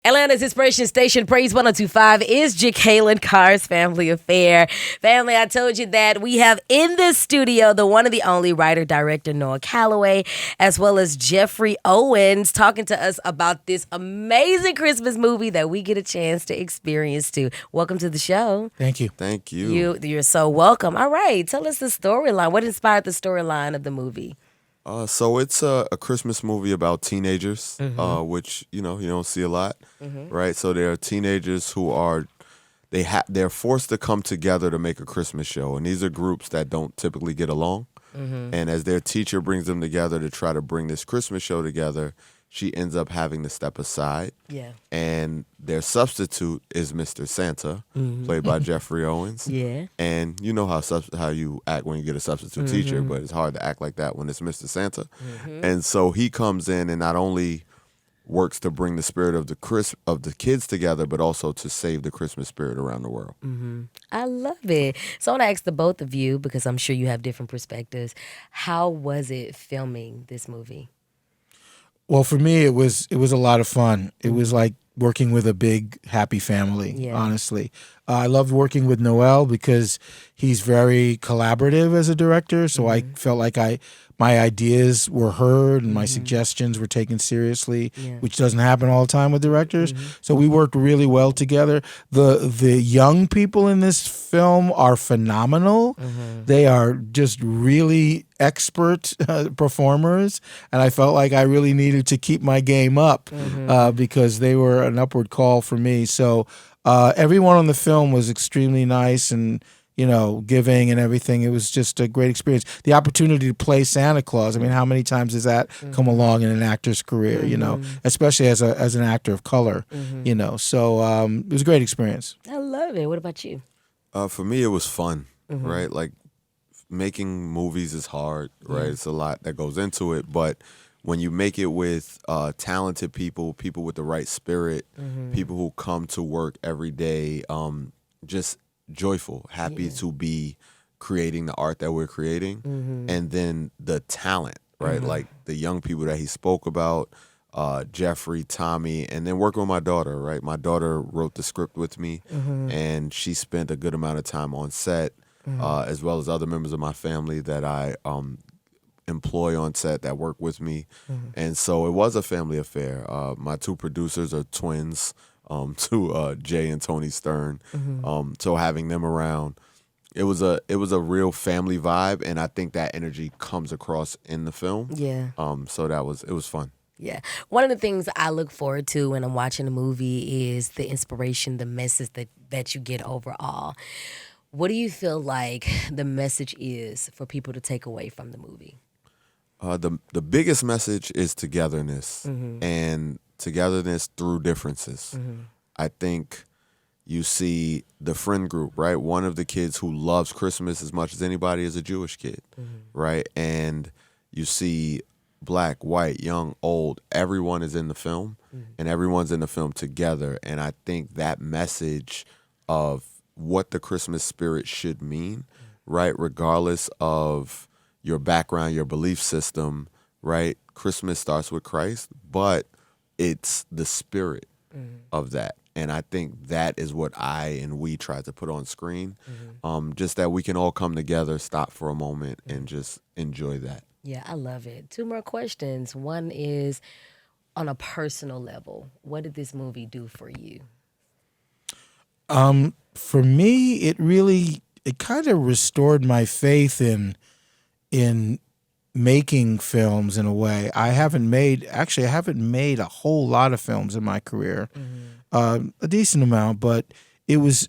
Atlanta's Inspiration Station, Praise 1025 is Jacqueline Carr's family affair. Family, I told you that we have in this studio the one and the only writer, director, Noel Calloway, as well as Geoffrey Owens, talking to us about this amazing Christmas movie that we get a chance to experience too. Welcome to the show. Thank you. Thank you. You're so welcome. All right, tell us the storyline. What inspired the storyline of the movie? So it's a Christmas movie about teenagers, which you don't see a lot, right? So there are teenagers who are they're forced to come together to make a Christmas show, and these are groups that don't typically get along. And as their teacher brings them together to try to bring this Christmas show together, she ends up having to step aside. Yeah. And their substitute is Mr. Santa, played by Geoffrey Owens. Yeah. And you know how you act when you get a substitute teacher, but it's hard to act like that when it's Mr. Santa. And so he comes in and not only works to bring the spirit of the kids together, but also to save the Christmas spirit around the world. I love it. So I want to ask the both of you, because I'm sure you have different perspectives. How was it filming this movie? Well, for me, it was a lot of fun. It was like working with a big, happy family, honestly. I loved working with Noel because he's very collaborative as a director, so I felt like my ideas were heard and my suggestions were taken seriously, which doesn't happen all the time with directors. So we worked really well together. The young people in this film are phenomenal. They are just really expert performers, and I felt like I really needed to keep my game up because they were an upward call for me. So everyone on the film was extremely nice and giving and everything. It was just a great experience. The opportunity to play Santa Claus. I mean, how many times does that come along in an actor's career? Especially as an actor of color. So it was a great experience. I love it. What about you? For me, it was fun, right? Like making movies is hard, right? It's a lot that goes into it, but when you make it with talented people with the right spirit, people who come to work every day, just joyful, happy to be creating the art that we're creating, and then the talent, right? Like the young people that he spoke about, Geoffrey, Tommy, and then working with my daughter, right? My daughter wrote the script with me, and she spent a good amount of time on set, as well as other members of my family that I employ on set that work with me. And so it was a family affair. My two producers are twins, to Jay and Tony Stern. So having them around, it was a real family vibe, and I think that energy comes across in the film. Yeah. So it was fun. Yeah. One of the things I look forward to when I'm watching a movie is the inspiration, the message that you get overall. What do you feel like the message is for people to take away from the movie? The biggest message is togetherness, and togetherness through differences. I think you see the friend group, right? One of the kids who loves Christmas as much as anybody is a Jewish kid, right? And you see black, white, young, old, everyone is in the film, and everyone's in the film together. And I think that message of what the Christmas spirit should mean, right? Regardless of your background, your belief system, right? Christmas starts with Christ, but it's the spirit of that. And I think that is what we try to put on screen. Just that we can all come together, stop for a moment, and just enjoy that. Yeah, I love it. Two more questions. One is on a personal level. What did this movie do for you? For me, it kind of restored my faith in making films in a way. I haven't made a whole lot of films in my career, a decent amount, but it was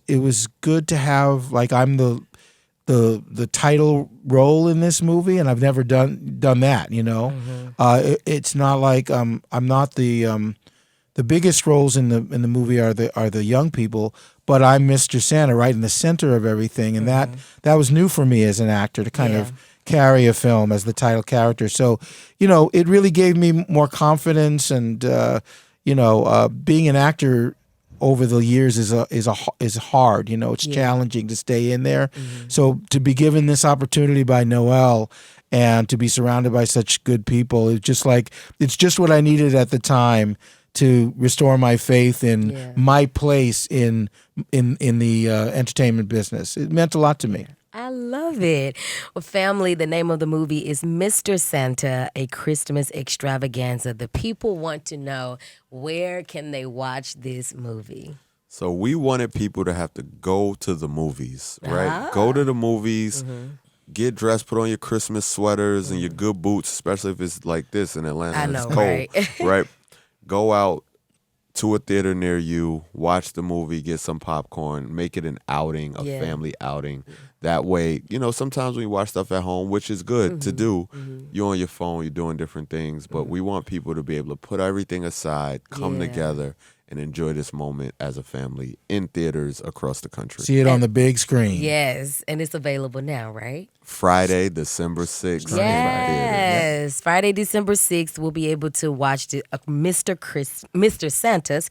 good to have, like, I'm the title role in this movie, and I've never done that. It's not like I'm not the biggest roles in the movie are the young people, but I'm Mr. Santa, right in the center of everything, and that was new for me as an actor to kind of carry a film as the title character. So, it really gave me more confidence, and being an actor over the years is hard. It's challenging to stay in there. So to be given this opportunity by Noel and to be surrounded by such good people, it's just what I needed at the time to restore my faith in Yeah. my place in the entertainment business. It meant a lot to me. I love it. Well, family, the name of the movie is Mr. Santa, A Christmas Extravaganza. The people want to know, where can they watch this movie? So we wanted people to have to go to the movies, right? Go to the movies, get dressed, put on your Christmas sweaters and your good boots, especially if it's like this in Atlanta. I and know, it's cold, right? right? Go out to a theater near you, watch the movie, get some popcorn, make it an outing, a family outing. That way, sometimes when you watch stuff at home, which is good to do, you're on your phone, you're doing different things, but we want people to be able to put everything aside, come together, and enjoy this moment as a family in theaters across the country. See it on the big screen. Yes, and it's available now, right? Friday, December 6th. Yes, Friday, December 6th, we'll be able to watch Mr. Santa,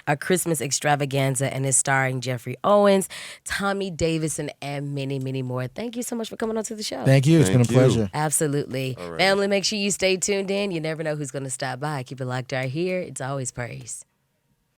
A Christmas Extravaganza, and it's starring Geoffrey Owens, Tommy Davidson, and many, many more. Thank you so much for coming on to the show. Thank you. It's been a pleasure. Absolutely. All right. Family, make sure you stay tuned in. You never know who's going to stop by. Keep it locked right here. It's always praise.